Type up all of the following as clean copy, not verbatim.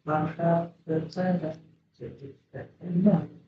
Maka bercanda jadi enak.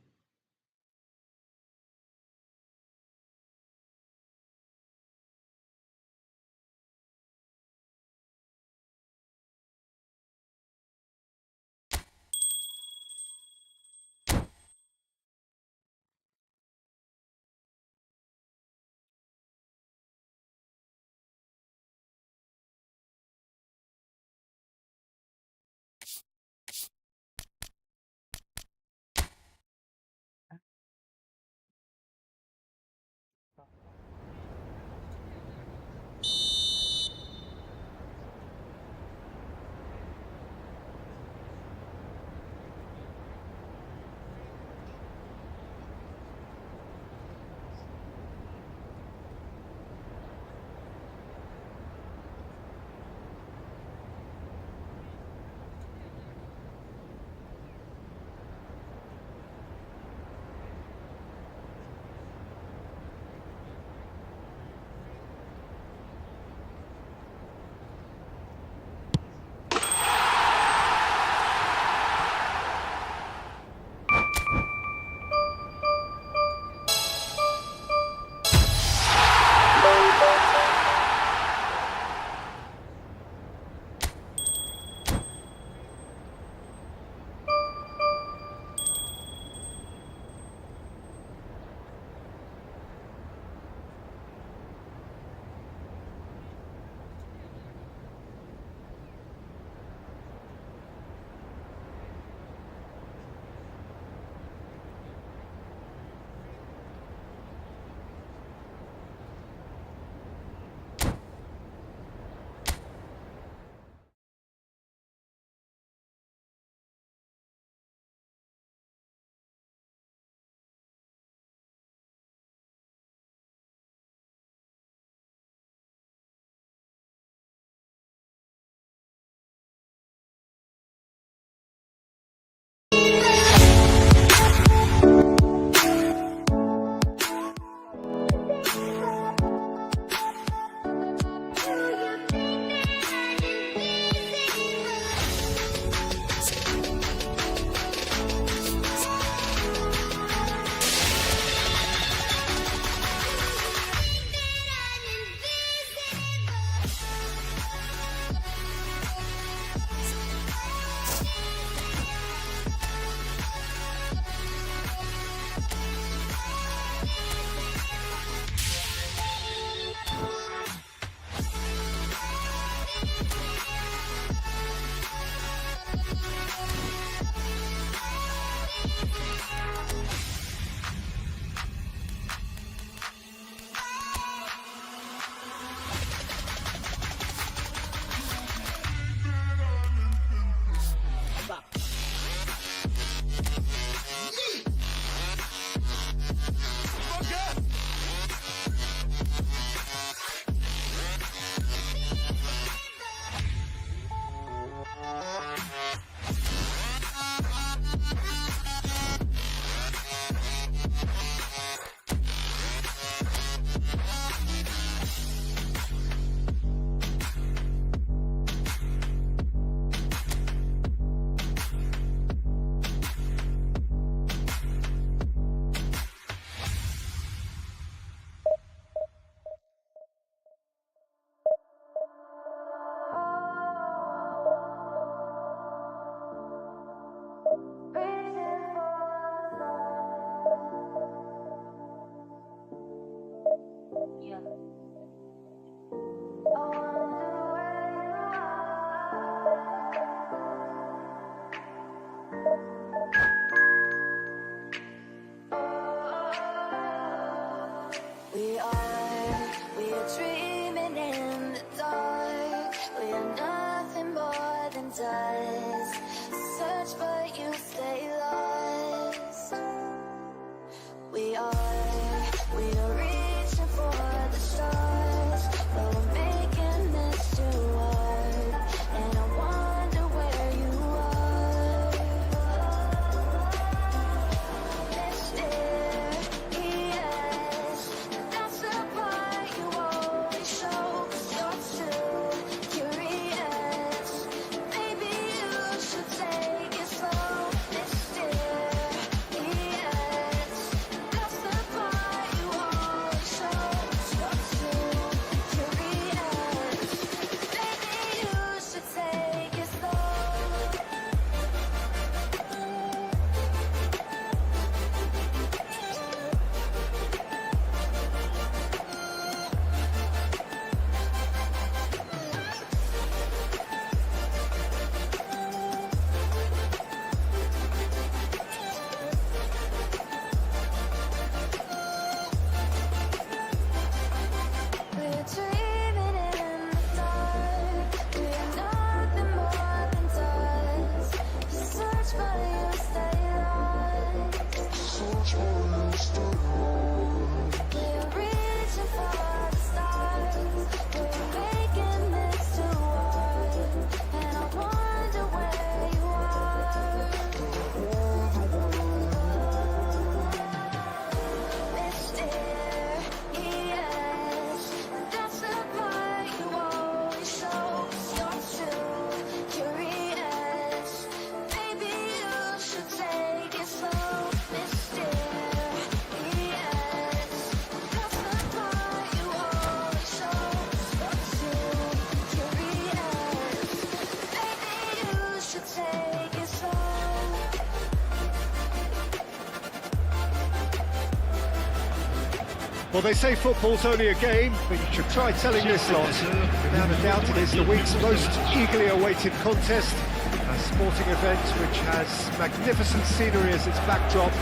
Well, they say football's only a game, but you should try telling this lot. Without a doubt, it is the week's most eagerly awaited contest. A sporting event which has magnificent scenery as its backdrop.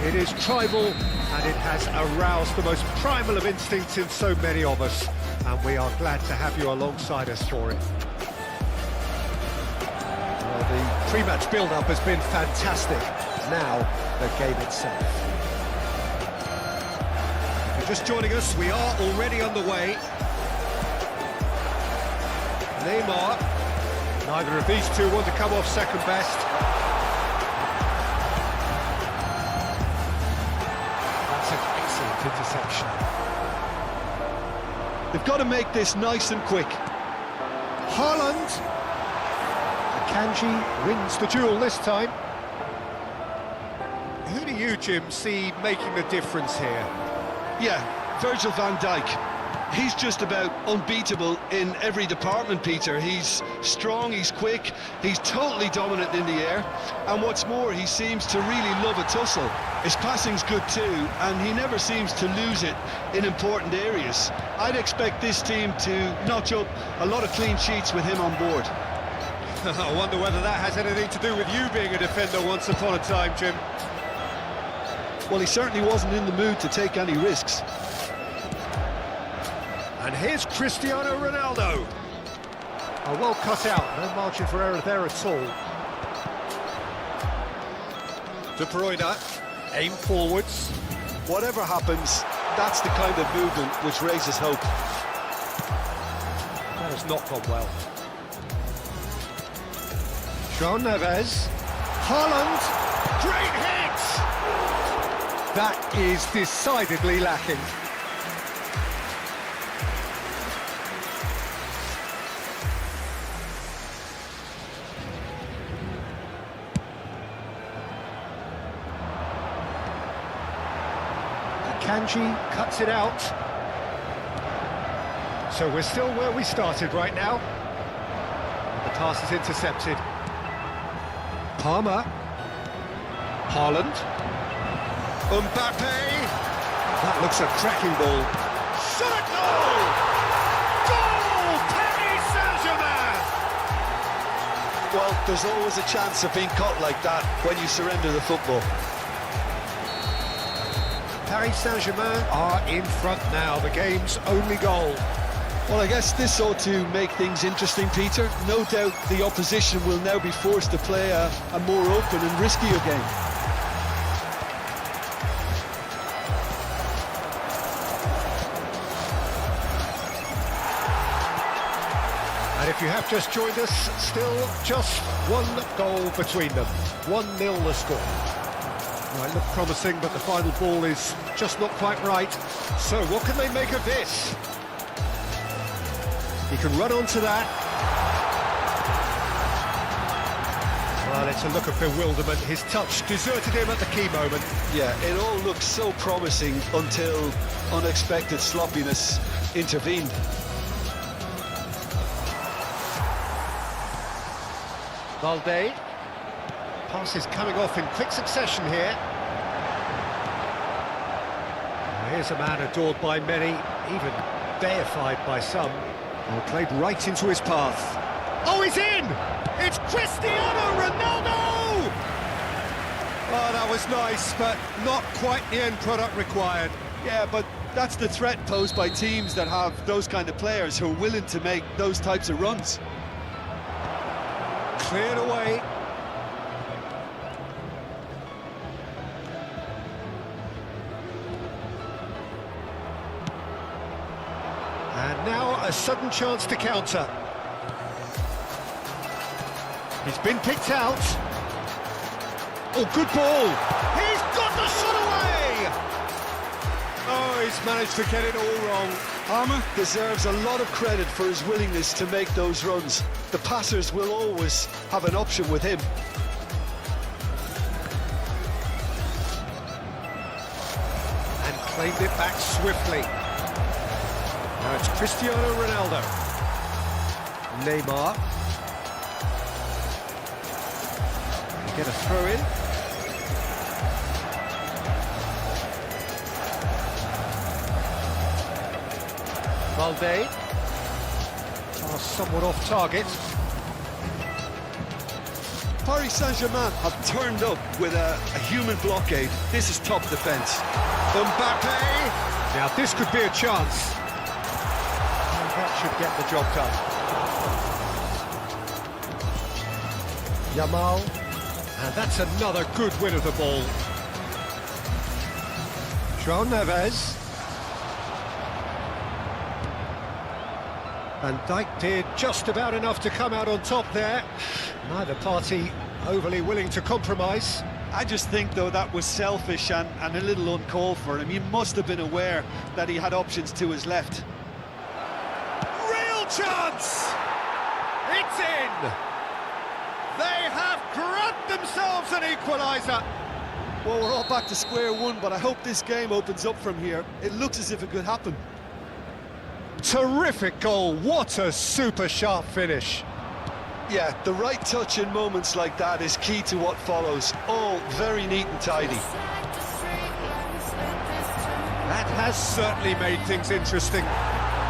It is tribal, and it has aroused the most primal of instincts in so many of us. And we are glad to have you alongside us for it. Well, the pre-match build-up has been fantastic. Now, the game itself. Just joining us, we are already underway. Neymar. Neither of these two want to come off second best. That's an excellent interception. They've got to make this nice and quick. Haaland. Akanji wins the duel this time. Who do you, Jim, see making the difference here? Yeah, Virgil van Dijk. He's just about unbeatable in every department, Peter. He's strong, he's quick, he's totally dominant in the air, and what's more, he seems to really love a tussle. His passing's good too, and he never seems to lose it in important areas. I'd expect this team to notch up a lot of clean sheets with him on board. I wonder whether that has anything to do with you being a defender once upon a time, Jim. Well, he certainly wasn't in the mood to take any risks. And here's Cristiano Ronaldo. Oh, well cut out, no margin for error there at all. De Bruyne, aim forwards. Whatever happens, that's the kind of movement which raises hope. That has not gone well. João Neves. Haaland. Great hit! That is decidedly lacking. Akanji cuts it out. So we're still where we started right now. The pass is intercepted. Palmer. Haaland. Mbappe. That looks a cracking ball. Shot at goal! Goal! Paris Saint-Germain! Well, there's always a chance of being caught like that when you surrender the football. Paris Saint-Germain are in front now, the game's only goal. Well, I guess this ought to make things interesting, Peter. No doubt the opposition will now be forced to play a more open and riskier game. And if you have just joined us, still just one goal between them. 1-0 the score. Might look promising, but the final ball is just not quite right. So what can they make of this? He can run onto that. Well, it's a look of bewilderment. His touch deserted him at the key moment. Yeah, it all looked so promising until unexpected sloppiness intervened. Valde. Pass is coming off in quick succession here. Here's a man adored by many, even deified by some. Well, played right into his path. Oh, he's in! It's Cristiano Ronaldo! Oh, that was nice, but not quite the end product required. Yeah, but that's the threat posed by teams that have those kind of players who are willing to make those types of runs. Cleared away. And now a sudden chance to counter. He's been picked out. Oh, good ball. He's got the shot away! Oh, he's managed to get it all wrong. Palmer deserves a lot of credit for his willingness to make those runs. The passers will always have an option with him. And claimed it back swiftly. Now it's Cristiano Ronaldo. Neymar. Get a throw in. Valde. Pass somewhat off target. Paris Saint-Germain have turned up with a human blockade. This is top defence. Mbappe. Now this could be a chance. And that should get the job done. Yamal. And that's another good win of the ball. João Neves. Van Dijk did just about enough to come out on top there. Neither party overly willing to compromise. I just think, though, that was selfish and a little uncalled for him. He must have been aware that he had options to his left. Real chance! It's in! They have grabbed themselves an equaliser. Well, we're all back to square one, but I hope this game opens up from here. It looks as if it could happen. Terrific goal, what a super sharp finish. Yeah, the right touch in moments like that is key to what follows. All very neat and tidy. That has certainly made things interesting.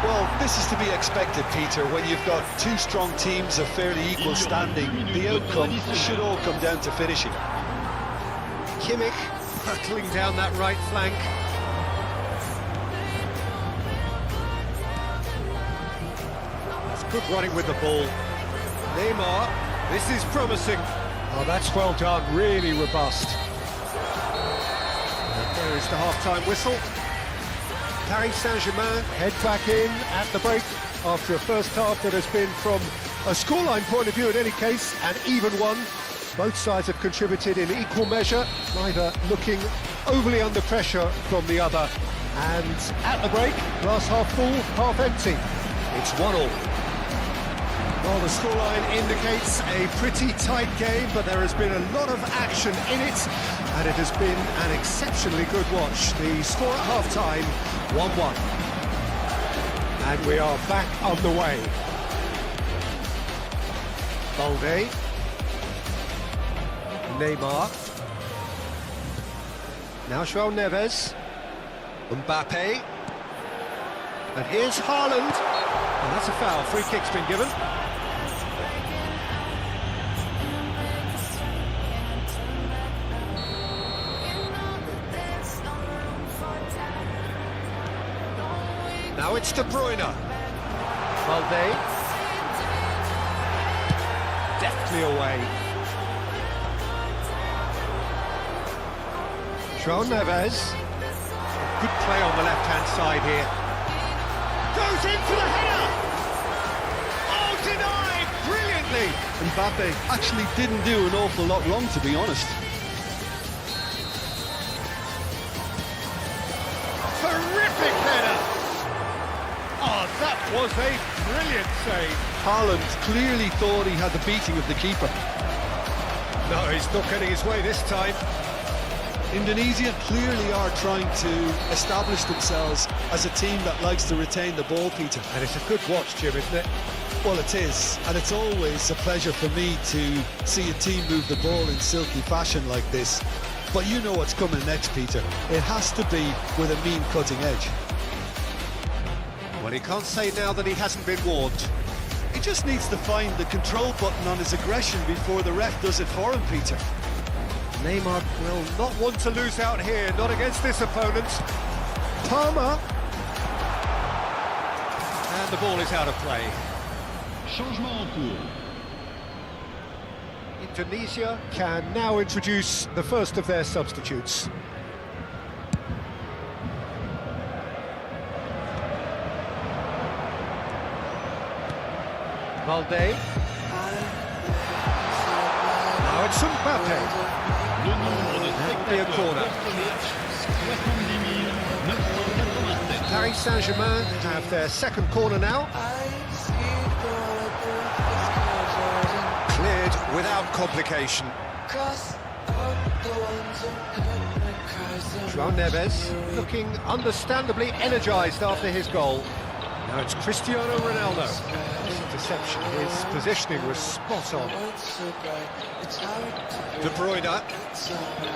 Well, this is to be expected, Peter. When you've got two strong teams of fairly equal standing, the outcome should all come down to finishing. Kimmich hurtling down that right flank. That's good running with the ball. Neymar, this is promising. Oh, that's well done, really robust. And there is the half-time whistle. Paris Saint-Germain head back in at the break after a first half that has been, from a scoreline point of view in any case, an even one. Both sides have contributed in equal measure, neither looking overly under pressure from the other. And at the break, glass half full, half empty. It's 1-1. Well, the scoreline indicates a pretty tight game, but there has been a lot of action in it, and it has been an exceptionally good watch. The score at half-time, 1-1. And we are back underway. Valde. Neymar. Now João Neves. Mbappe. And here's Haaland. And that's a foul. Free kick's been given. Now it's De Bruyne. Valde. Deftly away. João Neves. Good play on the left-hand side here. Goes in for the header! Oh, denied! Brilliantly! Mbappe actually didn't do an awful lot wrong, to be honest. Terrific header! Oh, that was a brilliant save. Haaland clearly thought he had the beating of the keeper. No, he's not getting his way this time. Indonesia clearly are trying to establish themselves as a team that likes to retain the ball, Peter. And it's a good watch, Jim, isn't it? Well, it is, and it's always a pleasure for me to see a team move the ball in silky fashion like this. But you know what's coming next, Peter. It has to be with a mean cutting edge. Well, he can't say now that he hasn't been warned. He just needs to find the control button on his aggression before the ref does it for him, Peter. Neymar will not want to lose out here, not against this opponent. Palmer. And the ball is out of play. Changement en cours. Indonesia can now introduce the first of their substitutes. Valde. Now it's Mbappe. Le nombre de That'll be a corner. Paris Saint-Germain have their second corner now. Cleared without complication. João Neves looking understandably energised after his goal. Now it's Cristiano Ronaldo. His interception, his positioning was spot on. De Bruyne.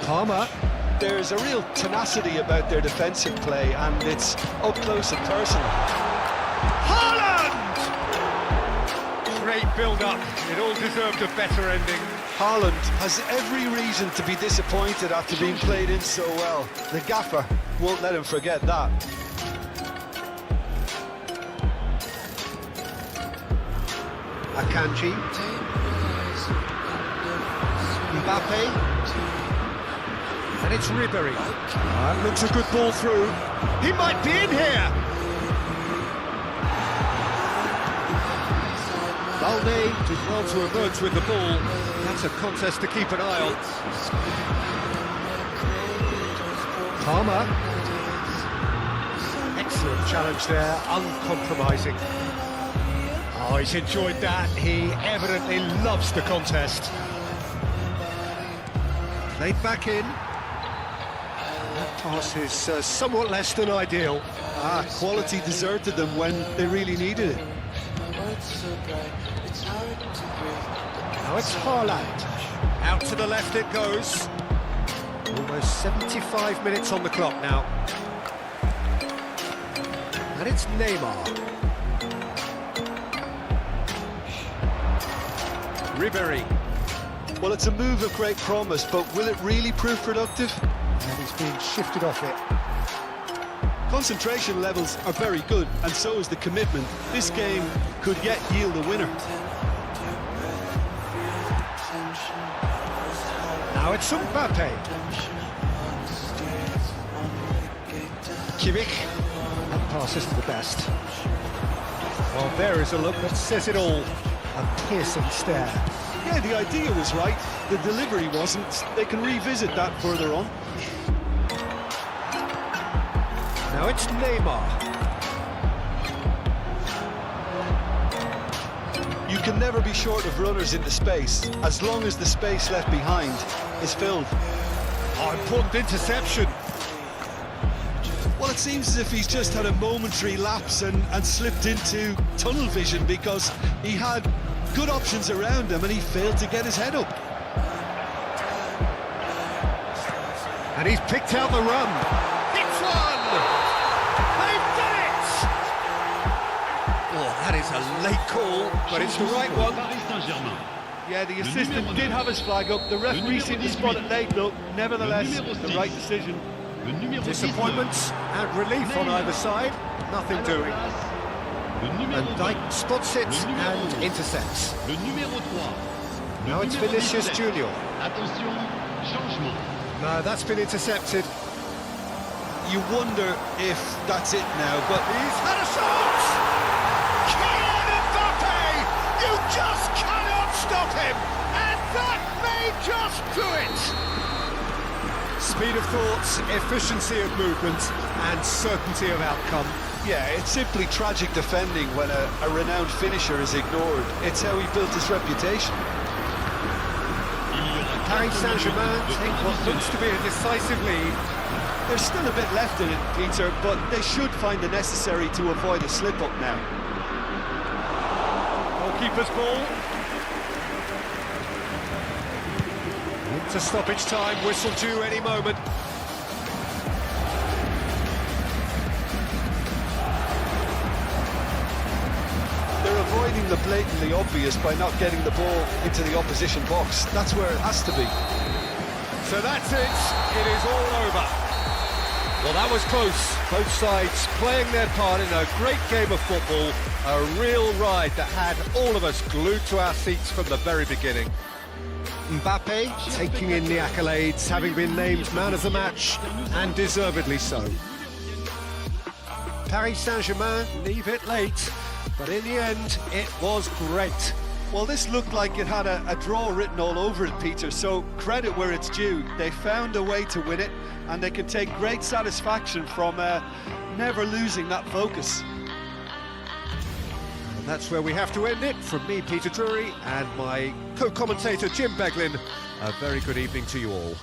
Palmer. There's a real tenacity about their defensive play, and it's up close and personal. Haaland! Great build-up. It all deserved a better ending. Haaland has every reason to be disappointed after being played in so well. The gaffer won't let him forget that. Akanji. Mbappe. And it's Ribery. That looks a good ball through. He might be in here. Balde did well to emerge with the ball. That's a contest to keep an eye on. Palmer. Excellent challenge there, uncompromising. Oh, he's enjoyed that. He evidently loves the contest. Played back in. That pass is somewhat less than ideal. Quality deserted them when they really needed it. Now it's Haaland. Out to the left it goes. Almost 75 minutes on the clock now. And it's Neymar. Ribery. Well, it's a move of great promise, but will it really prove productive? And he's being shifted off it. Concentration levels are very good, and so is the commitment. This game could yet yield a winner. Now it's Mbappe. Kimmich. That pass isn't the best. Well, there is a look that says it all. A piercing stare. Yeah, the idea was right, the delivery wasn't. They can revisit that further on. Now it's Neymar. You can never be short of runners into space, as long as the space left behind is filled. Oh, important interception. Well, it seems as if he's just had a momentary lapse and slipped into tunnel vision, because he had good options around him and he failed to get his head up. And he's picked out the run. It's one! They've done it! Oh, that is a late call, but it's the right one. Paris Saint-Germain. Yeah, the assistant did have his flag up. The referee seemed to spot it late, though. Nevertheless, the right decision. Le numéro 19. Disappointments and relief on either side. Nothing doing. Le numéro And 20. Dyke spots it Le numéro and 12. intercepts. Le numéro 3. Le Now it's numéro Vinicius 17. Junior. Attention, changement. No, that's been intercepted. You wonder if that's it now, but He's had a shot! Kylian Mbappe! You just cannot stop him! And that may just do it! Speed of thoughts, efficiency of movement, and certainty of outcome. yeah, it's simply tragic defending when a renowned finisher is ignored. It's how he built his reputation. Paris Saint-Germain take what looks to be a decisive lead. There's still a bit left in it, Peter, but they should find the necessary to avoid a slip-up now. Goalkeeper's ball. Into stoppage time, whistle due any moment. They're avoiding the blatantly obvious by not getting the ball into the opposition box. That's where it has to be. So that's it. It is all over. Well, that was close. Both sides playing their part in a great game of football. A real ride that had all of us glued to our seats from the very beginning. Mbappe taking in the accolades, having been named man of the match, and deservedly so. Paris Saint-Germain leave it late, but in the end, it was great. Well, this looked like it had a draw written all over it, Peter, so credit where it's due. They found a way to win it, and they can take great satisfaction from never losing that focus. And that's where we have to end it. From me, Peter Drury, and my co-commentator, Jim Beglin, a very good evening to you all.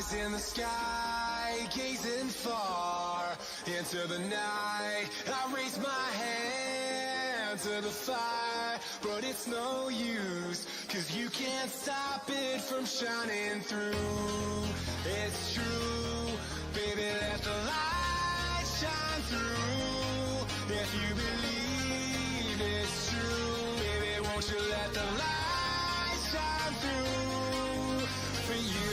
Eyes in the sky, gazing far into the night. I raise my hand to the fire, but it's no use, 'cause you can't stop it from shining through. It's true, baby, let the light shine through. If you believe it's true, baby, won't you let the light shine through for you.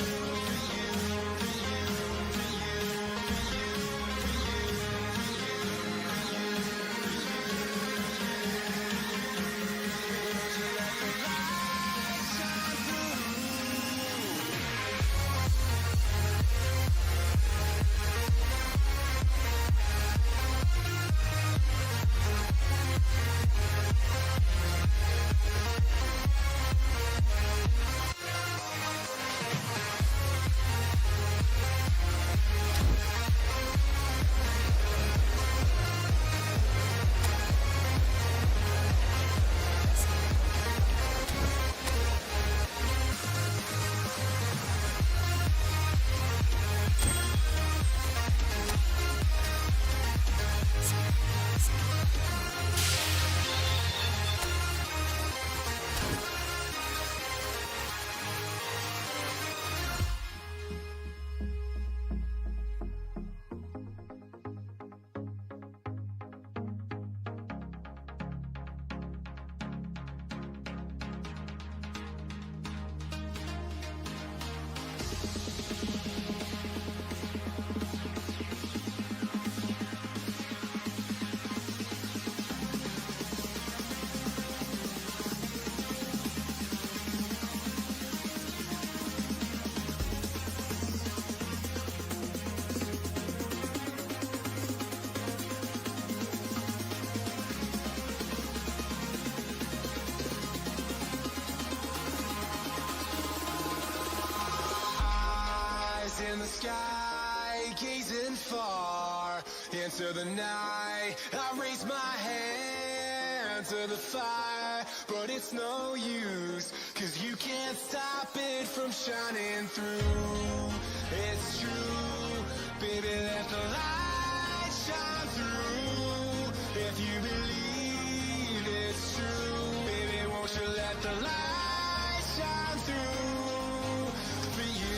In the sky, gazing far into the night. I raise my hand to the fire, but it's no use, 'cause you can't stop it from shining through. It's true, baby, let the light shine through. If you believe it's true, baby, won't you let the light shine through for you.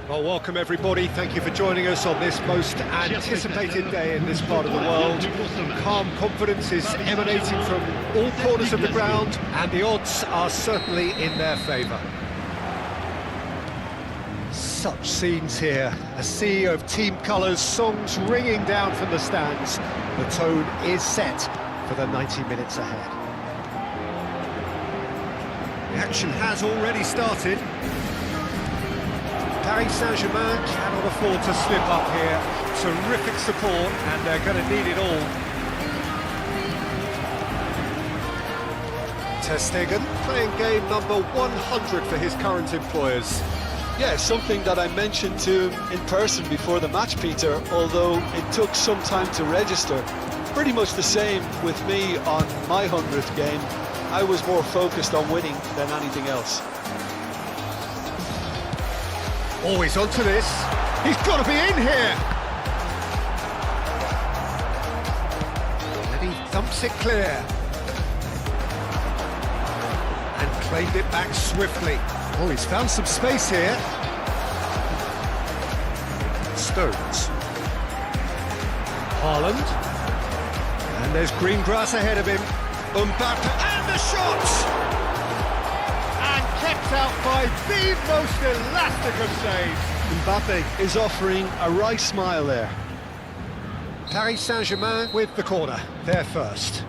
Well, welcome everybody. Thank you for joining us on this most anticipated day in this part of the world. Calm confidence is emanating from all corners of the ground, and the odds are certainly in their favour. Such scenes here, a sea of team colours, songs ringing down from the stands. The tone is set for the 90 minutes ahead. The action has already started. Paris Saint-Germain cannot afford to slip up here. Terrific support, and they're going to need it all. Ter Stegen playing game number 100 for his current employers. Yeah, something that I mentioned to him in person before the match, Peter, although it took some time to register. Pretty much the same with me on my 100th game. I was more focused on winning than anything else. Always onto this. He's got to be in here. And he thumps it clear. And claimed it back swiftly. Oh, he's found some space here. Stones. Haaland. And there's green grass ahead of him. Mbappe, and the shot! Kept out by the most elastic of saves. Mbappe is offering a wry smile there. Paris Saint-Germain with the corner, they're first.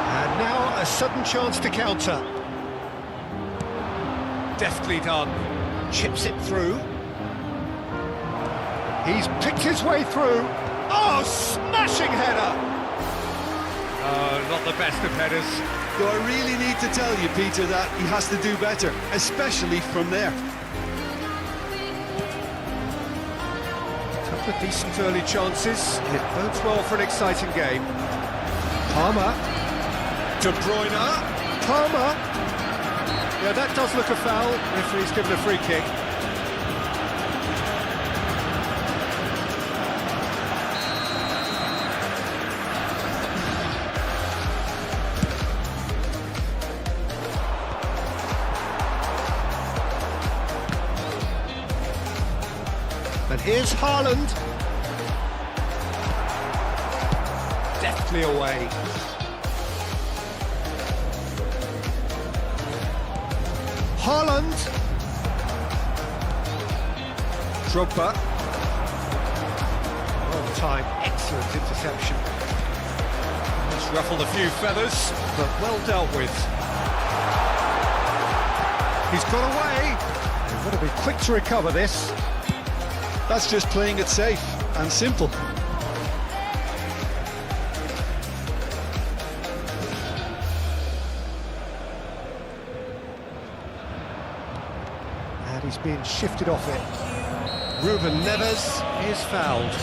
And now a sudden chance to counter. Deftly done. Chips it through. He's picked his way through. Oh, smashing header! Oh, not the best of headers. Do I really need to tell you, Peter, that he has to do better, especially from there? A couple of decent early chances. It bodes well for an exciting game. Palmer. De Bruyne. Palmer. Yeah, that does look a foul. Referee's given a free kick. And here's Haaland. Deftly away. Haaland. Drogba. On time, excellent interception. Just ruffled a few feathers, but well dealt with. He's got away. They've got to be quick to recover this. That's just playing it safe and simple. And he's being shifted off it. Ruben Neves is fouled.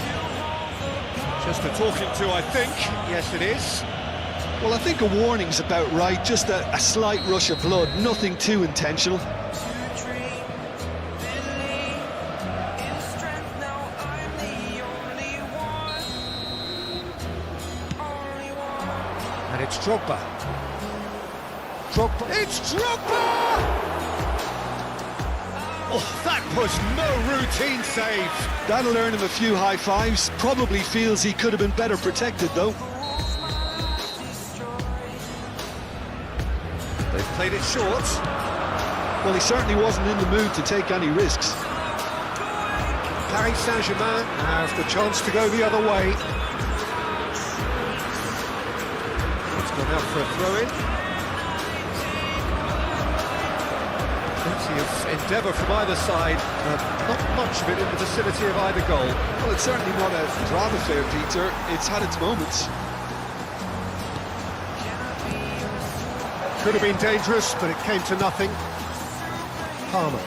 Just a talking to, I think. Yes, it is. Well, I think a warning's about right, just a slight rush of blood, nothing too intentional. And it's Drogba. Drogba. It's Drogba! Oh, that was no routine save. That'll earn him a few high fives. Probably feels he could have been better protected, though. They've played it short. Well, he certainly wasn't in the mood to take any risks. Paris Saint-Germain has the chance to go the other way. It's gone out for a throw-in. Plenty of endeavour from either side, not much of it in the vicinity of either goal. Well, it's certainly not a drama affair, Peter. It's had its moments. Could have been dangerous, but it came to nothing. Palmer.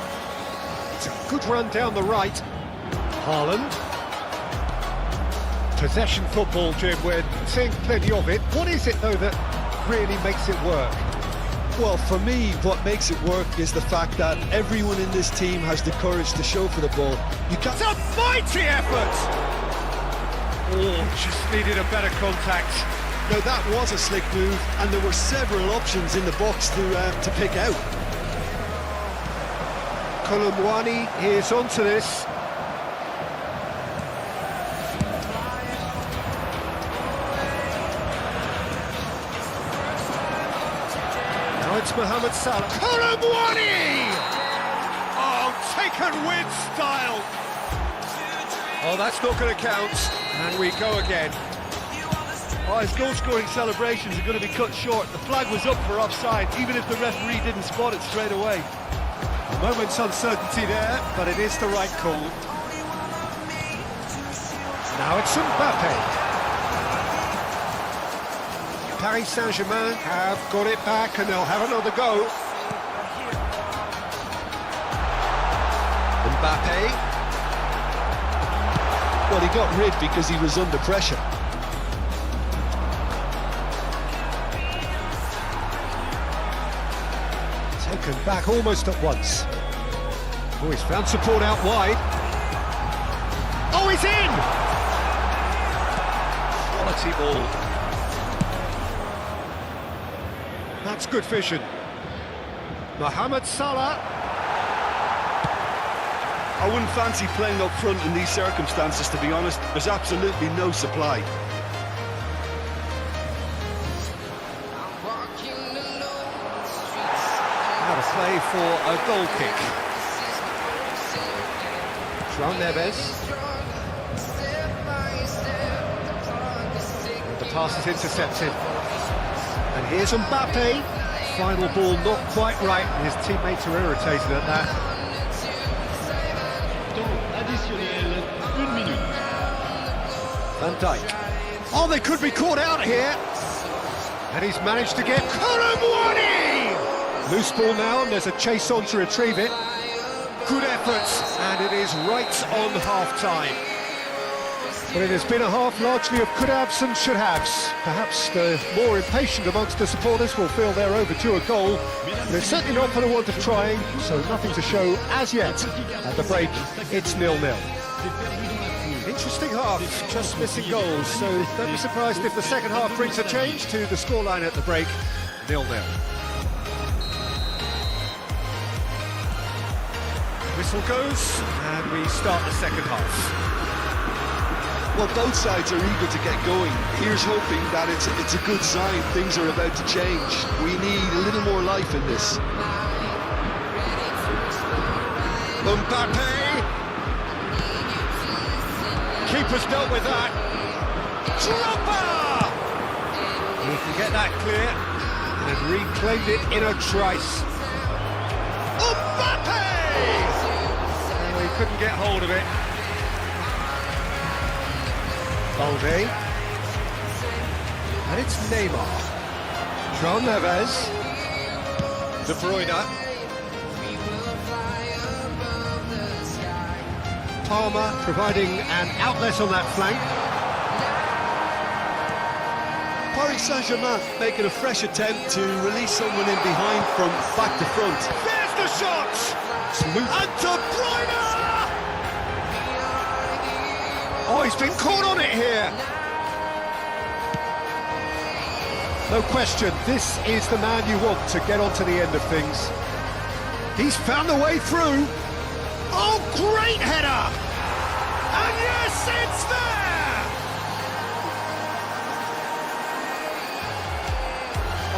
It's a good run down the right. Haaland. Possession football, Jim, we're seeing plenty of it. What is it, though, that really makes it work? Well, for me, what makes it work is the fact that everyone in this team has the courage to show for the ball. You can't... It's a mighty effort! Oh, just needed a better contact. Now, that was a slick move, and there were several options in the box to pick out. Kolumwani is onto this. Now it's Mohamed Salah. Kolumwani! Oh, taken with style. Oh, that's not going to count. And we go again. Oh, his goal-scoring celebrations are going to be cut short. The flag was up for offside, even if the referee didn't spot it straight away. A moment's uncertainty there, but it is the right call. Now it's Mbappe. Paris Saint-Germain have got it back and they'll have another go. Mbappe. Well, he got rid because he was under pressure. Taken back almost at once. Oh, he's found support out wide. Oh, he's in! Quality ball. That's good vision. Mohamed Salah. I wouldn't fancy playing up front in these circumstances, to be honest. There's absolutely no supply. Now to play for a goal kick. Neves. The pass is intercepted. And here's Mbappe. Final ball not quite right, and his teammates are irritated at that. Temps additionnel, 1 minute. Van Dijk. Oh, they could be caught out here. And he's managed to get Kolumwani! Loose ball now, and there's a chase on to retrieve it. Good efforts, and it is right on half-time. But it has been a half largely of could-haves and should-haves. Perhaps the more impatient amongst the supporters will feel they're overdue a goal. But it's certainly not for the want of trying, so nothing to show as yet. At the break, it's 0-0. Interesting half, just missing goals, so don't be surprised if the second half brings a change to the scoreline at the break, 0-0. Whistle goes, and we start the second half. Well, both sides are eager to get going. Here's hoping that it's a good sign. Things are about to change. We need a little more life in this. Mbappe! Keeper's dealt with that. Dropper! He can get that clear and reclaimed it in a trice. Mbappe! Oh, he couldn't get hold of it. Balde. And it's Neymar. Neves. De Bruyne. Palmer providing an outlet on that flank. Paris Saint-Germain making a fresh attempt to release someone in behind from back to front. There's the shot! And De Bruyne! Oh, he's been caught on it here. No question, this is the man you want to get onto the end of things. He's found the way through. Oh, great header! And yes, it's there!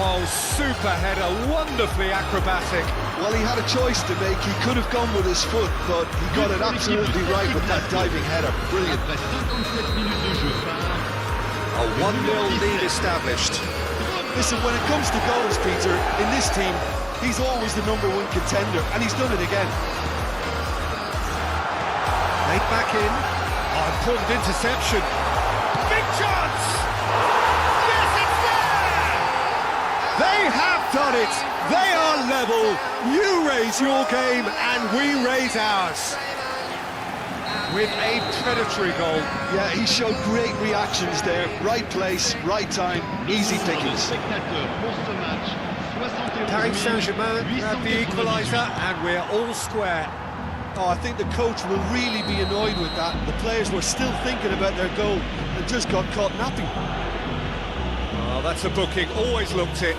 Oh, super header, wonderfully acrobatic. Well, he had a choice to make. He could have gone with his foot, but he got it absolutely right with that diving header. Brilliant. Après 57 minutes de jeu phare. A 1-0 lead established. Listen, when it comes to goals, Peter, in this team, he's always the #1 contender, and he's done it again. Made back in. Oh, important interception. Big chance! Yes, it's there! They have done it! They are level. You raise your game and we raise ours. With a predatory goal. Yeah, he showed great reactions there. Right place, right time, easy pickings. Spectateurs pour ce match. 71 Paris Saint-Germain grab the 890 equaliser and we're all square. Oh, I think the coach will really be annoyed with that. The players were still thinking about their goal and just got caught napping. Oh, that's a booking. Always looked it.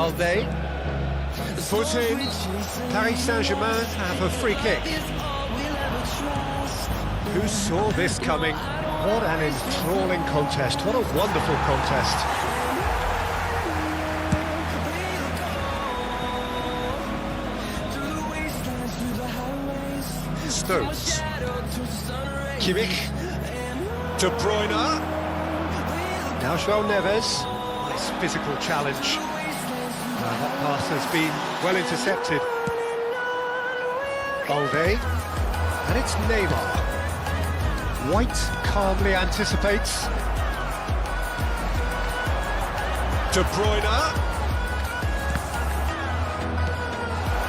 Valde. Put in. Paris Saint-Germain have a free kick. Who saw this coming? What an enthralling contest. What a wonderful contest. Stones. Kimmich. De Bruyne. Now João Neves. Nice physical challenge. That pass has been well intercepted. Balde. And it's Neymar. White calmly anticipates. De Bruyne.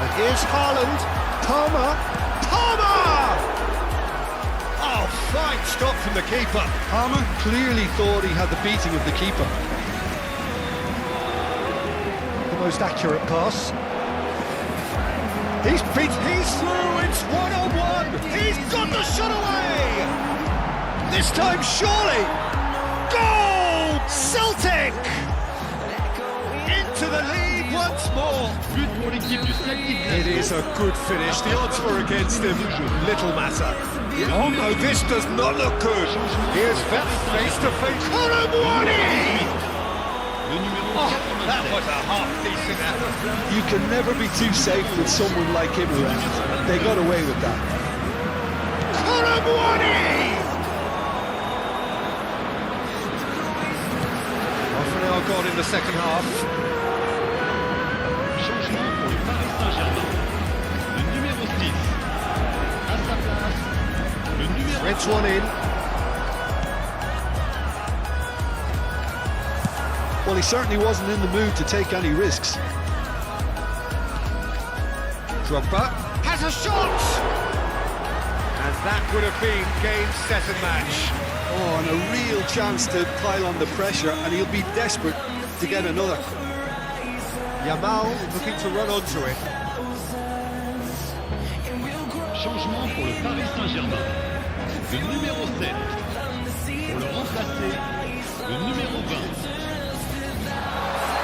And here's Haaland. Palmer. Oh, fine stop from the keeper. Palmer clearly thought he had the beating of the keeper. The most accurate pass. He's through, it's one-on-one. He's got the shot away. This time, surely. Goal! Celtic! Into the lead once more. But pour l'équipe du Strategi. It is a good finish. The odds were against him. Little matter. Oh no, this does not look good. Here's Vet face to face. Colomboigny! Le numéro Oh, 87. that was a half-decent effort. You can never be too safe with someone like him around. They got away with that. Colomboigny! Half an hour gone in the second half. Changement pour le Paris Saint-Germain. Le numéro 6. À sa place, le numéro Threads one in. Well, he certainly wasn't in the mood to take any risks. Drogba has a shot! And that would have been game, set and match. Oh, and a real chance to pile on the pressure, and he'll be desperate to get another. Yamal looking to run onto it. changement pour le Paris Saint-Germain. Le numéro 7. Pour le remplacer, le numéro 20.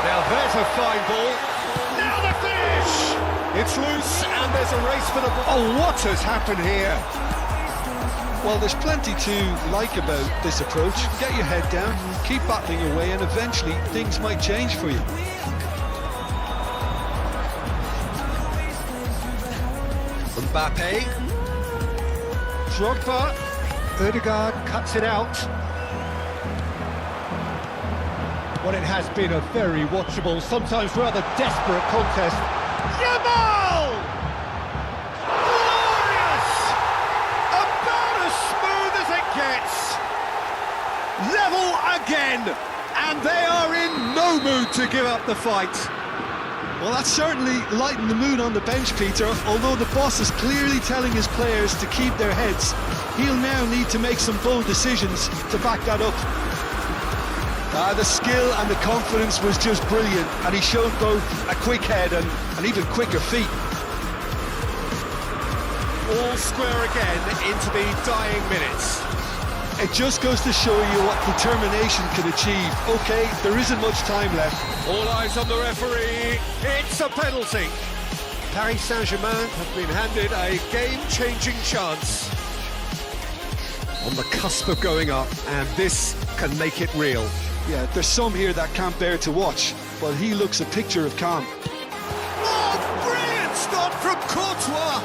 Now there's a fine ball. Now the finish! It's loose and there's a race for the ball. Oh, what has happened here? Well, there's plenty to like about this approach. Get your head down, keep battling away, and eventually things might change for you. Mbappe. Drogba. Ødegaard cuts it out. Well, it has been a very watchable, sometimes rather desperate contest. Yamal! Glorious! About as smooth as it gets. Level again! And they are in no mood to give up the fight. Well, that's certainly lightened the mood on the bench, Peter. Although the boss is clearly telling his players to keep their heads, he'll now need to make some bold decisions to back that up. The skill and the confidence was just brilliant, and he showed both a quick head and even quicker feet. All square again into the dying minutes. It just goes to show you what determination can achieve. Okay, there isn't much time left. All eyes on the referee. It's a penalty. Paris Saint-Germain have been handed a game-changing chance. On the cusp of going up, and this can make it real. Yeah, there's some here that can't bear to watch, but he looks a picture of calm. Oh, brilliant stop from Courtois!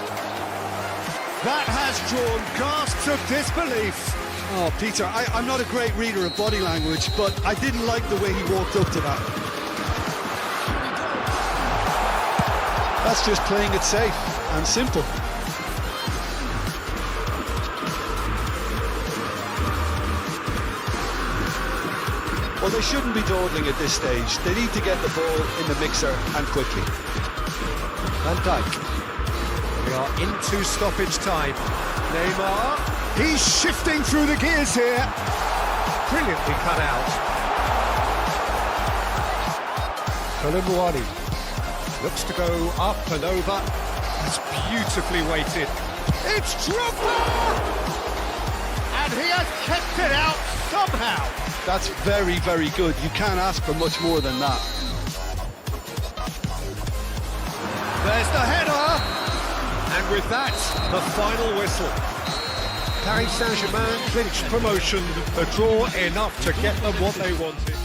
That has drawn gasps of disbelief. Oh, Peter, I'm not a great reader of body language, but I didn't like the way he walked up to that. That's just playing it safe and simple. Well, they shouldn't be dawdling at this stage. They need to get the ball in the mixer and quickly. Van Dijk. We are into stoppage time. Neymar. He's shifting through the gears here. Brilliantly cut out. Colomboigny looks to go up and over. It's beautifully weighted. It's Drogba! And he has kept it out somehow. That's very, very good. You can't ask for much more than that. There's the header! And with that, the final whistle. Paris Saint-Germain clinched promotion, a draw enough to get them what they wanted.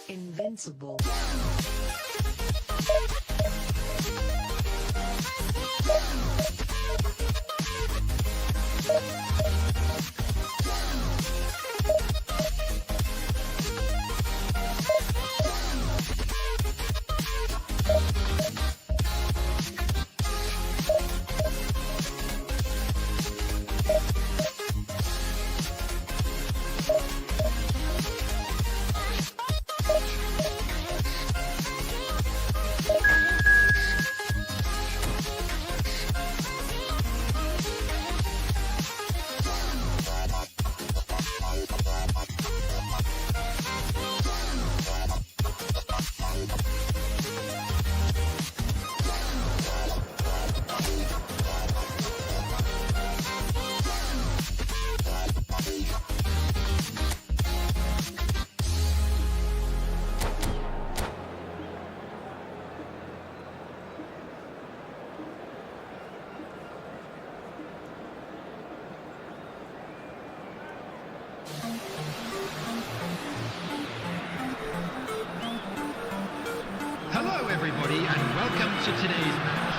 Invincible. Hello everybody and welcome to today's match.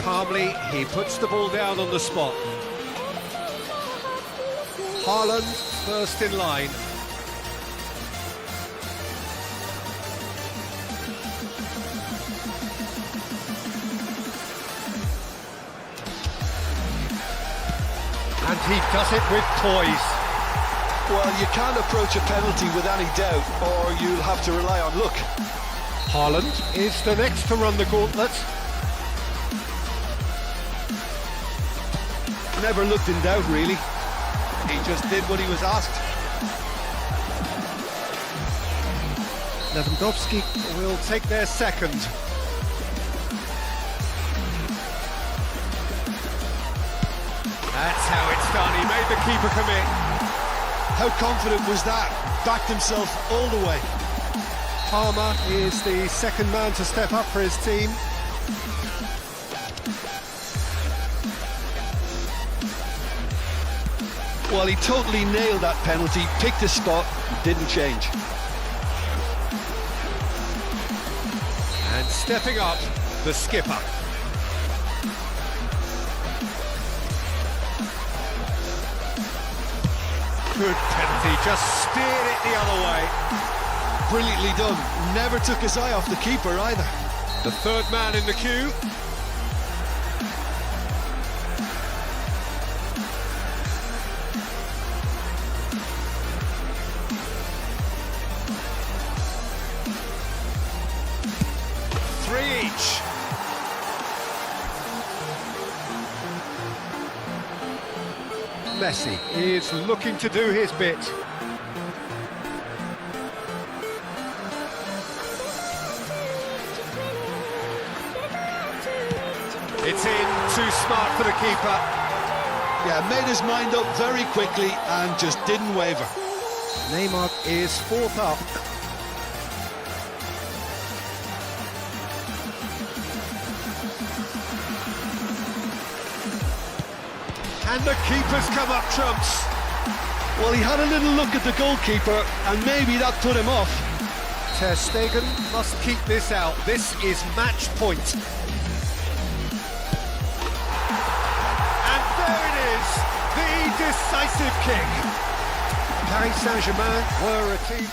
Calmly, he puts the ball down on the spot. Haaland, first in line. And he does it with poise. Well, you can't approach a penalty with any doubt, or you'll have to rely on luck. Haaland is the next to run the gauntlet. Never looked in doubt, really. He just did what he was asked. Lewandowski will take their second. That's how it's done. He made the keeper commit. How confident was that? Backed himself all the way. Palmer is the second man to step up for his team. Well, he totally nailed that penalty, picked his spot, didn't change. And stepping up, the skipper. Good penalty, just steered it the other way. Brilliantly done. Never took his eye off the keeper either. The third man in the queue. Three each. Messi is looking to do his bit. It's in, too smart for the keeper. Yeah, made his mind up very quickly and just didn't waver. Neymar is fourth up. And the keeper's come up trumps. Well, he had a little look at the goalkeeper and maybe that put him off. Ter Stegen must keep this out. This is match point. And there it is, the decisive kick. Paris Saint-Germain were a team.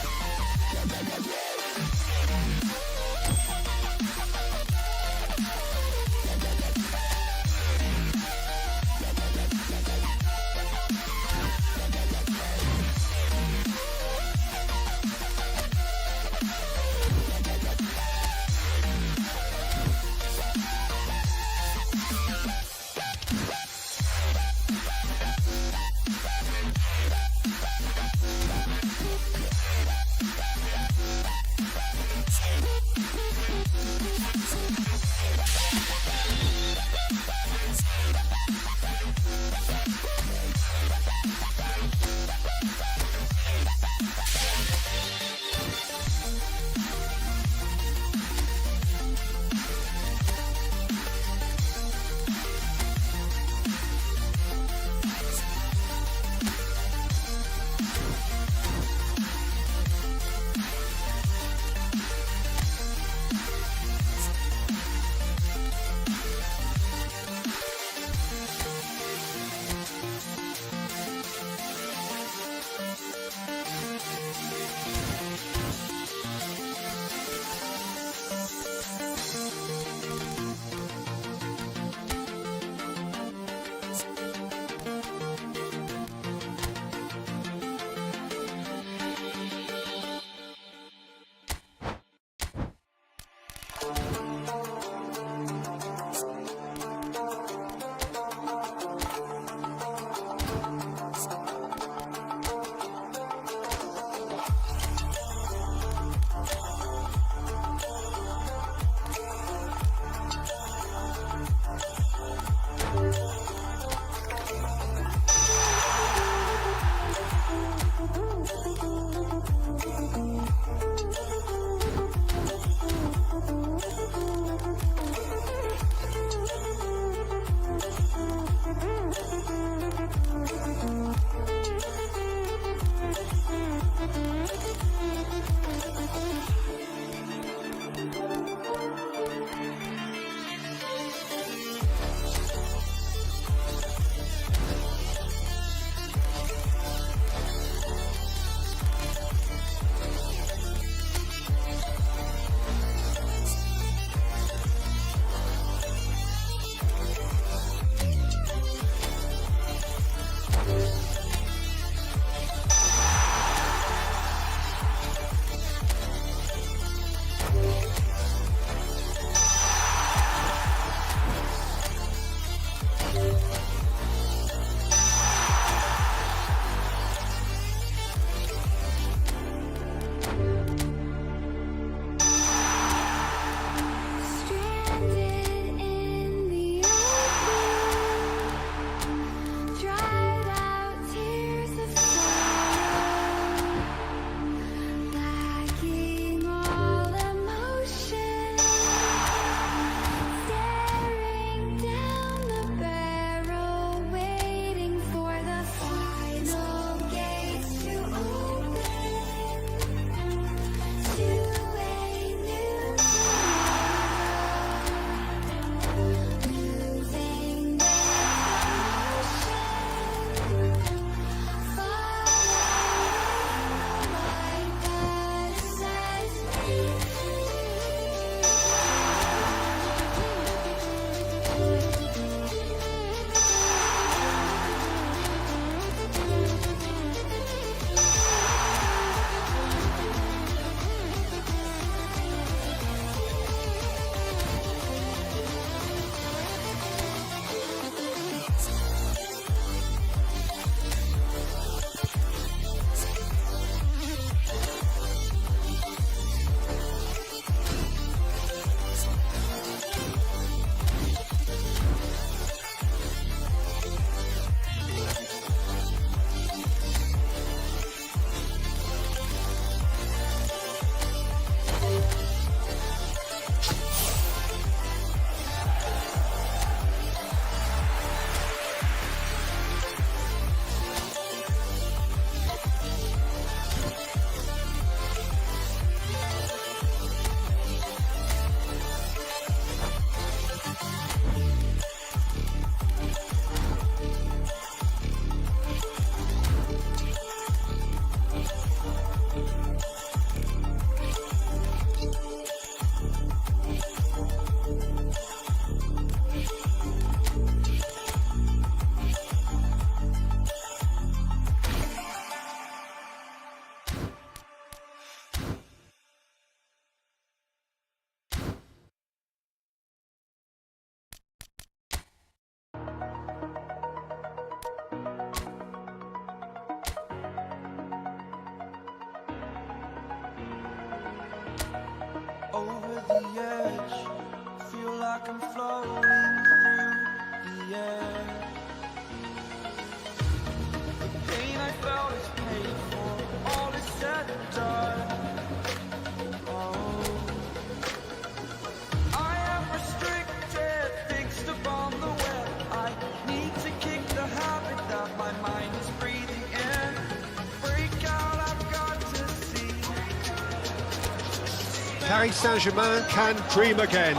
Paris Saint-Germain can dream again.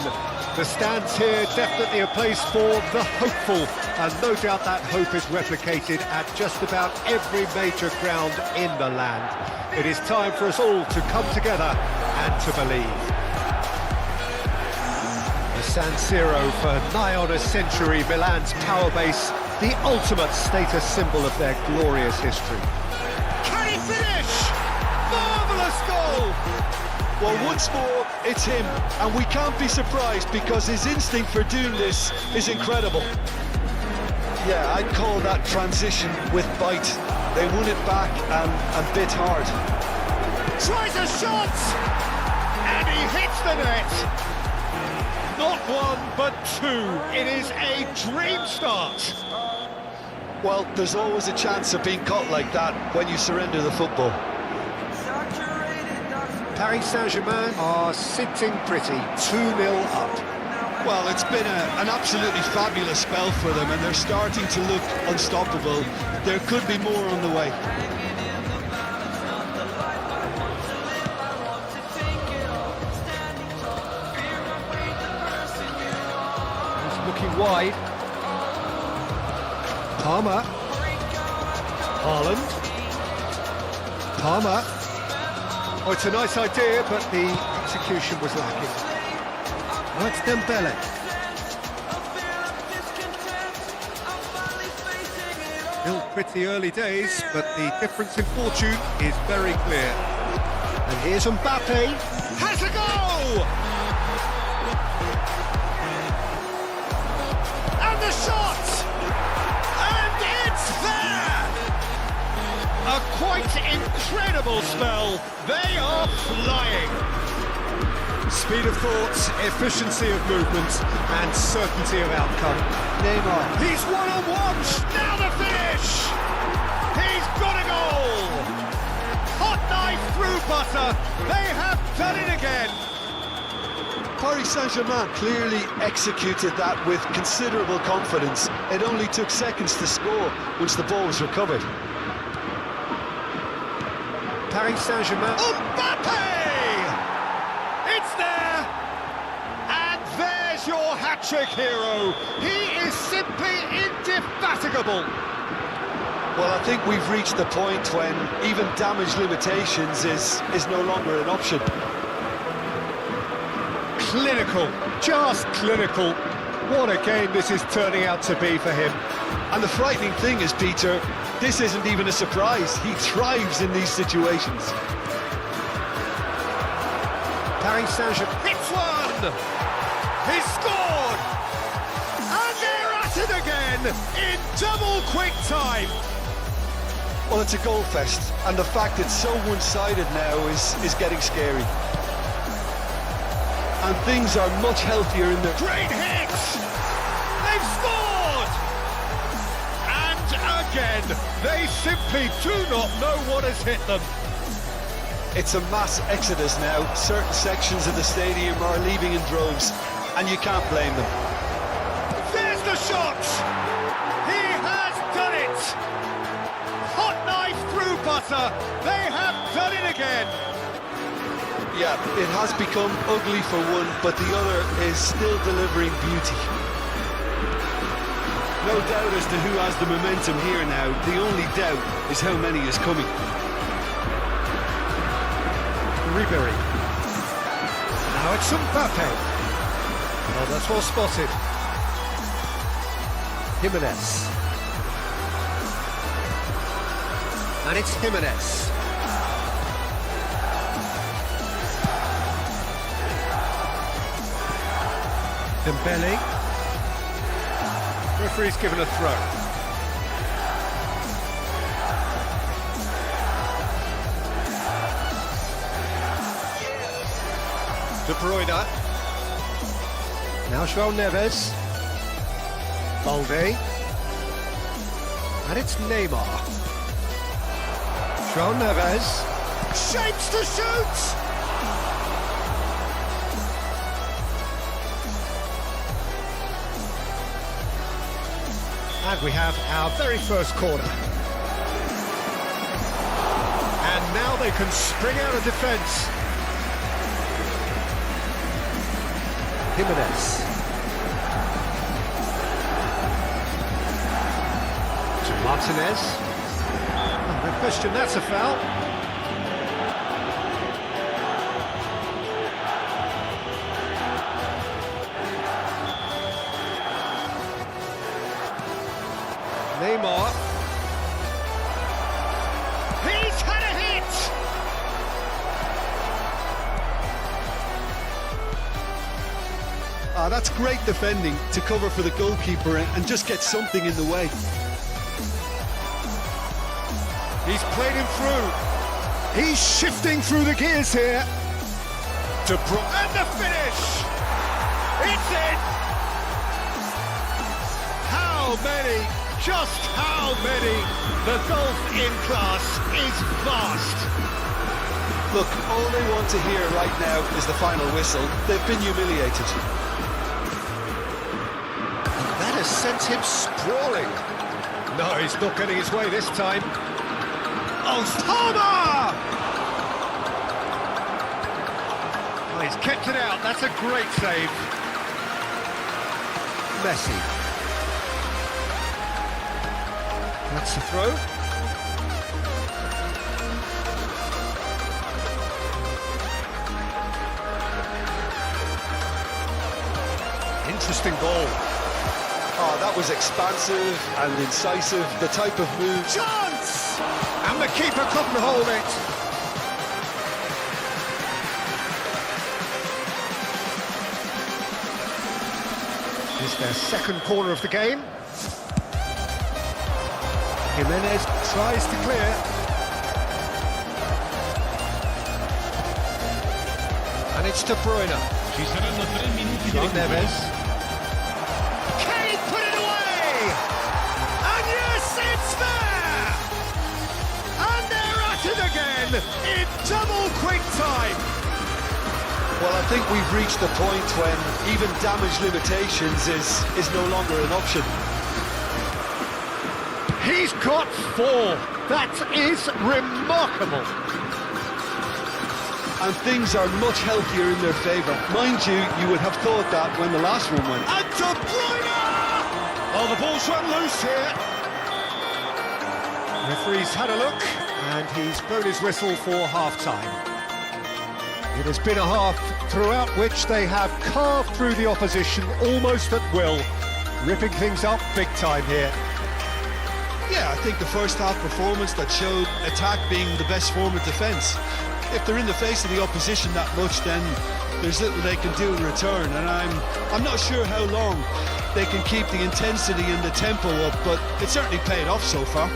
The stands here definitely a place for the hopeful, and no doubt that hope is replicated at just about every major ground in the land. It is time for us all to come together and to believe. The San Siro for nigh on a century, Milan's power base, the ultimate status symbol of their glorious history. Can he finish? Marvellous goal! Well, once more, it's him, and we can't be surprised because his instinct for doing this is incredible. Yeah, I'd call that transition with bite. They won it back and bit hard. Tries a shot! And he hits the net! Not one, but two. It is a dream start. Well, there's always a chance of being caught like that when you surrender the football. Paris Saint-Germain are sitting pretty, 2-0 up. Well, it's been an absolutely fabulous spell for them, and they're starting to look unstoppable. There could be more on the way. He's looking wide. Palmer. Haaland. Palmer. Oh, it's a nice idea, but the execution was lacking. That's Dembele. Still pretty early days, but the difference in fortune is very clear. And here's Mbappe. Has a goal! And the shot! And it's there! A quite incredible spell. They are flying. Speed of thought, efficiency of movement, and certainty of outcome. Neymar. He's one-on-one. Now the finish. He's got a goal. Hot knife through butter. They have done it again. Paris Saint-Germain clearly executed that with considerable confidence. It only took seconds to score once the ball was recovered. Paris Saint-Germain. Mbappe! It's there! And there's your hat-trick hero. He is simply indefatigable. Well, I think we've reached the point when even damage limitations is no longer an option. Clinical, just clinical. What a game this is turning out to be for him. And the frightening thing is, Peter, this isn't even a surprise. He thrives in these situations. Paris Saint-Germain hits one! He scored! And they're at it again in double quick time. Well, it's a goal fest, and the fact it's so one-sided now is getting scary. And things are much healthier in the... Great hits! They've scored! And again, they simply do not know what has hit them. It's a mass exodus now. Certain sections of the stadium are leaving in droves, and you can't blame them. There's the shot! He has done it! Hot knife through butter. They have done it again. Yeah, it has become ugly for one, but the other is still delivering beauty. No doubt as to who has the momentum here now. The only doubt is how many is coming. Ribery. Now it's Mbappe. Oh, that's well spotted. Jimenez. And it's Jimenez. Dembele. Referee's given a throw. De Bruyne. Now João Neves. Balde. And it's Neymar. João Neves. Shapes to shoot! And we have our very first corner. And now they can spring out of defence. Jimenez. To Martinez. Oh, no question, that's a foul. Neymar. He's had a hit! That's great defending to cover for the goalkeeper and just get something in the way. He's played him through. He's shifting through the gears here. And the finish! It's in! How many? Just how many? The golf in class is vast. Look, all they want to hear right now is the final whistle. They've been humiliated. That has sent him sprawling. No, he's not getting his way this time. Oh, Palmer! Oh, he's kept it out. That's a great save. Messi. That's the throw. Interesting ball. Oh, that was expansive and incisive, the type of move. Chance! And the keeper couldn't hold it. It's their second corner of the game. Jimenez tries to clear. And it's De Bruyne. Ci saranno 3 minuti di John recupero. Neves. Kane put it away! And yes, it's there! And they're at it again in double quick time. Well, I think we've reached the point when even damage limitations is no longer an option. He's got 4. That is remarkable. And things are much healthier in their favour. Mind you, you would have thought that when the last one went. And De Bruyne! Oh, the ball's run loose here. Referee's had a look, and he's blown his whistle for half-time. It has been a half throughout which they have carved through the opposition almost at will, ripping things up big time here. Yeah, I think the first half performance that showed attack being the best form of defence. If they're in the face of the opposition that much, then there's little they can do in return, and I'm not sure how long they can keep the intensity and the tempo up, but it's certainly paid off so far.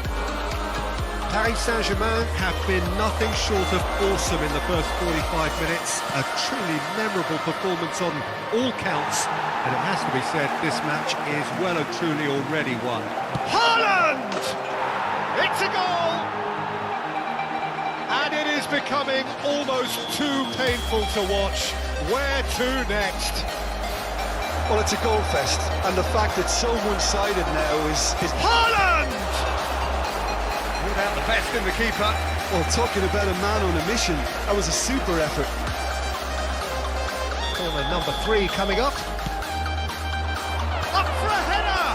Paris Saint-Germain have been nothing short of awesome in the first 45 minutes. A truly memorable performance on all counts, and it has to be said this match is well and truly already won. Haaland! It's a goal! And it is becoming almost too painful to watch. Where to next? Well, it's a goal fest, and the fact it's so one-sided now is... Haaland! Without the best in the keeper. Well, talking about a man on a mission, that was a super effort. Corner number 3 coming up. Up for a header!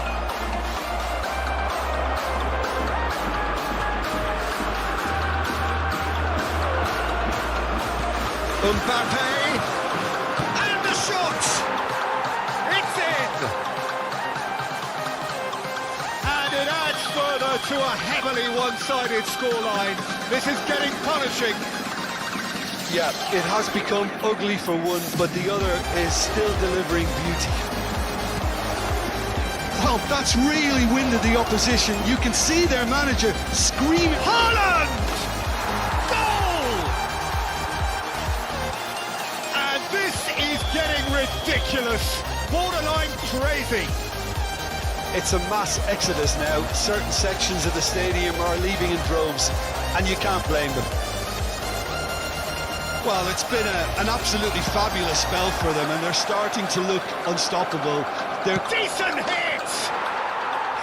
Mbappe! And the shot! It's in! And it adds further to a heavily one-sided scoreline. This is getting punishing. Yeah, it has become ugly for one, but the other is still delivering beauty. Well, that's really winded the opposition. You can see their manager screaming. Haaland! Goal! And this is getting ridiculous. Borderline crazy. It's a mass exodus now. Certain sections of the stadium are leaving in droves, and you can't blame them. Well, it's been an absolutely fabulous spell for them, and they're starting to look unstoppable. They're Decent hit!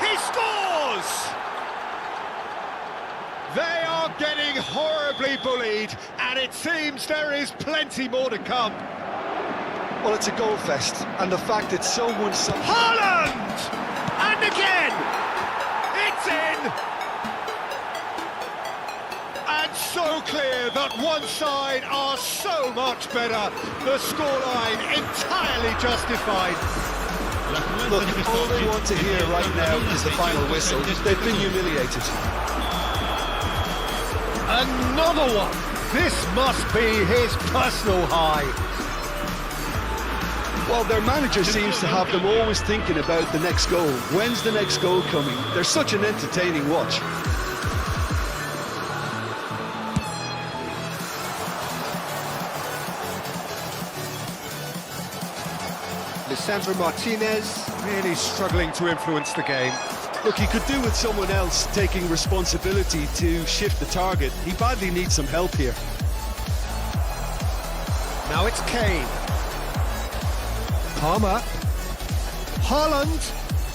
He scores! They are getting horribly bullied, and it seems there is plenty more to come. Well, it's a goal fest, and the fact it's so one-sided... Haaland! And again! It's in! And so clear that one side are so much better. The scoreline entirely justified. Look, all they want to hear right now is the final whistle. They've been humiliated. Another one! This must be his personal high. Well, their manager seems to have them always thinking about the next goal. When's the next goal coming? They're such an entertaining watch. Lisandro Martinez really struggling to influence the game. Look, he could do with someone else taking responsibility to shift the target. He badly needs some help here. Now it's Kane. Palmer. Haaland.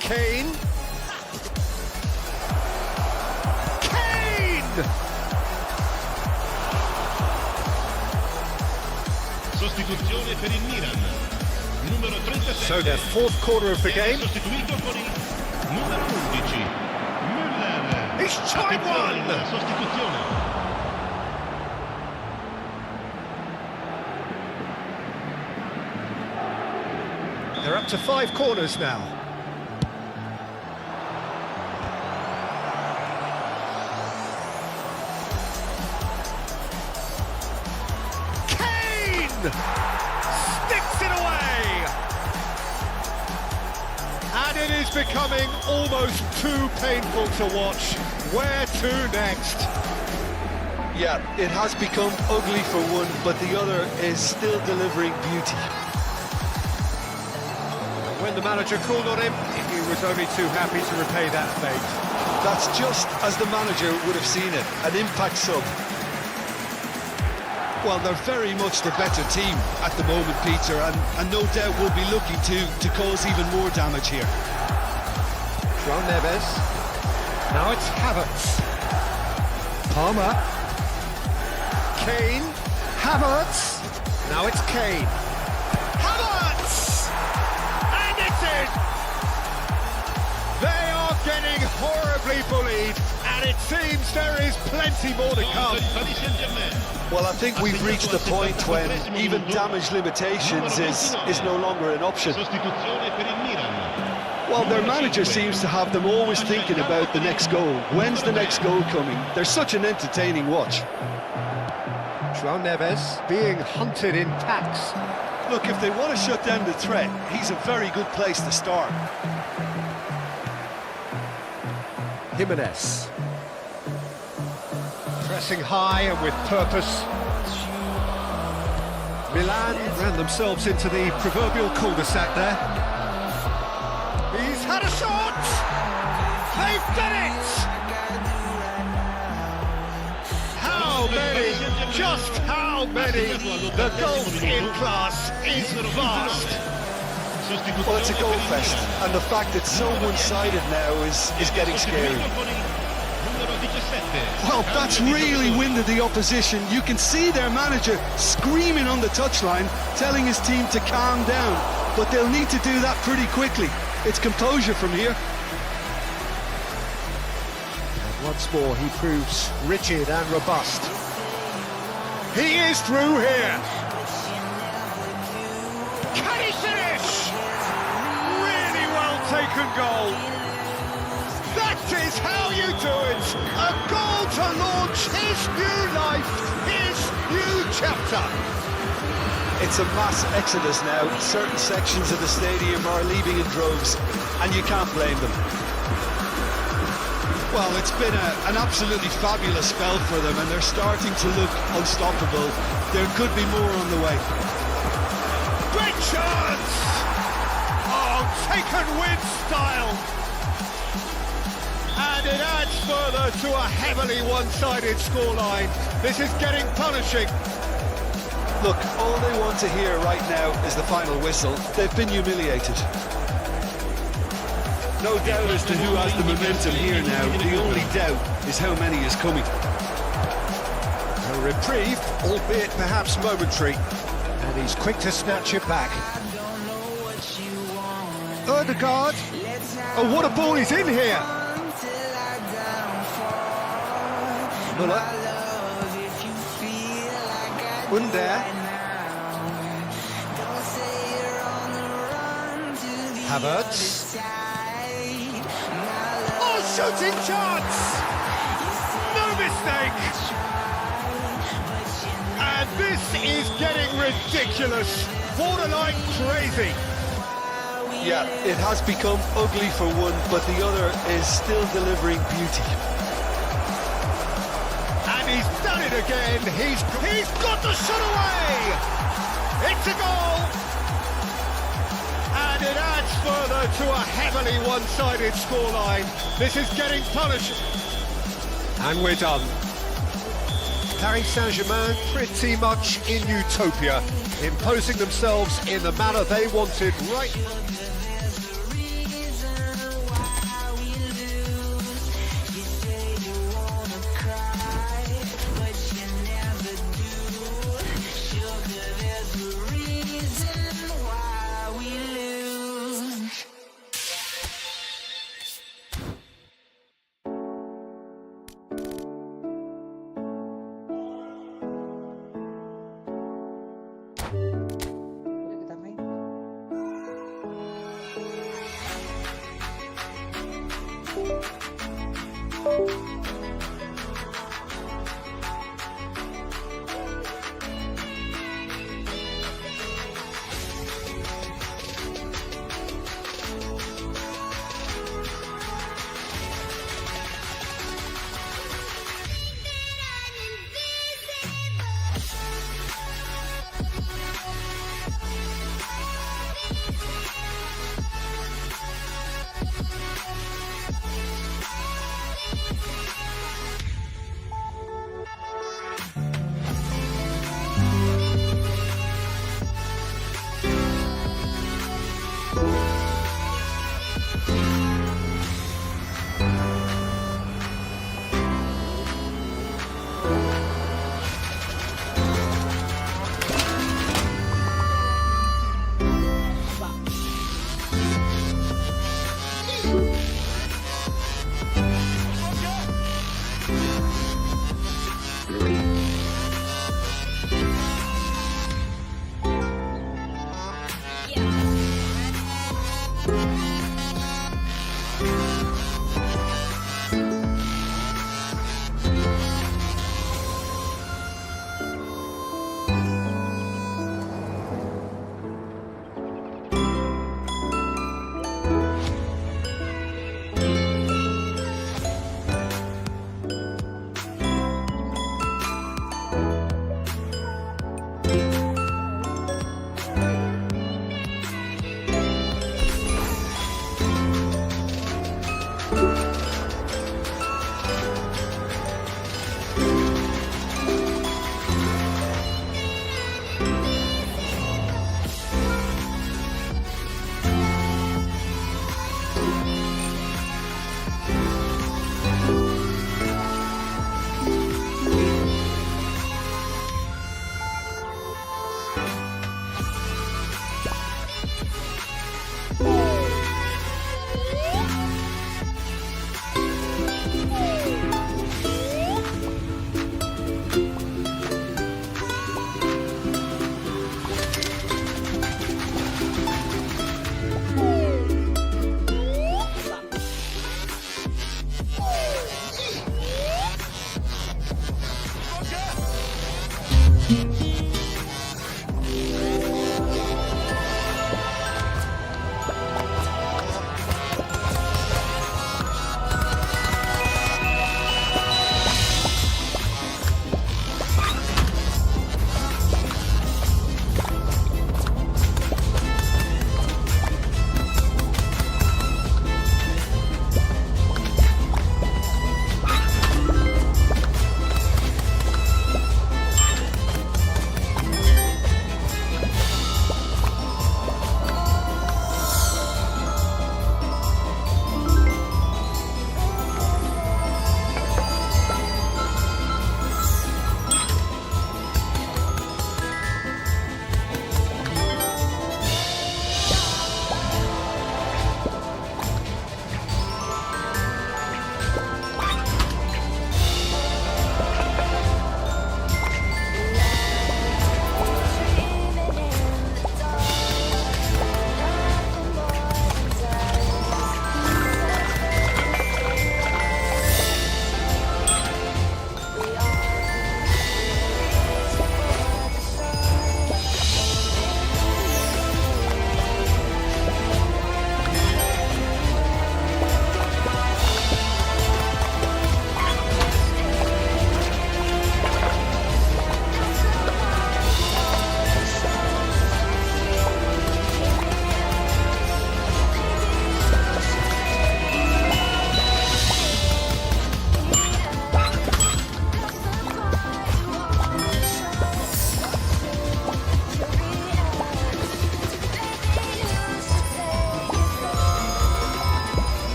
Kane. Kane! Sostituzione per il Milan. Numero 37. So their fourth quarter of the game. Sostituito con il numero 11. Müller. He's tried one! Sostituzione. They're up to 5 corners now. Kane! Sticks it away! And it is becoming almost too painful to watch. Where to next? Yeah, it has become ugly for one, but the other is still delivering beauty. When the manager called on him, he was only too happy to repay that fate. That's just as the manager would have seen it, an impact sub. Well, they're very much the better team at the moment, Peter, and no doubt will be looking to cause even more damage here. João Neves. Now it's Havertz. Palmer. Kane. Havertz. Now it's Kane. Havertz! And it's in! They are getting horribly bullied, and it seems there is plenty more to come. Well, I think we've reached the point when even damage limitations is no longer an option. Sostituzione per il Milan. Well, their manager seems to have them always thinking about the next goal. When's the next goal coming? They're such an entertaining watch. João Neves being hunted in packs. Look, if they want to shut down the threat, he's a very good place to start. Jimenez. Pressing high and with purpose. Milan ran themselves into the proverbial cul-de-sac there. He's had a shot! They've done it! How many? Just how many? The golf in class is vast. Well, it's a goal fest, and the fact it's so one-sided now is getting scary. Well, that's really winded the opposition. You can see their manager screaming on the touchline, telling his team to calm down, but they'll need to do that pretty quickly. It's composure from here. And once more, he proves rigid and robust. He is through here. Can he finish? Really well taken goal. That is how you do it. A goal to launch his new life, his new chapter. It's a mass exodus now. Certain sections of the stadium are leaving in droves, and you can't blame them. Well, it's been an absolutely fabulous spell for them, and they're starting to look unstoppable. There could be more on the way. Great chance! Oh, taken with style. And it adds further to a heavily one-sided scoreline. This is getting punishing. Look, all they want to hear right now is the final whistle. They've been humiliated. No doubt as to who has the momentum here now. The only doubt is how many is coming. A reprieve, albeit perhaps momentary. And And he's quick to snatch it back. Erdegaard. Oh, what a ball is in here! Muller. Under. Havertz. Oh, shooting chance! No mistake! And this is getting ridiculous. Borderline crazy. Yeah, it has become ugly for one, but the other is still delivering beauty. And he's done it again. He's got the shot away. It's a goal. And it adds further to a heavily one-sided scoreline. This is getting punished. And we're done. Paris Saint-Germain pretty much in utopia, imposing themselves in the manner they wanted right. Udah kita main.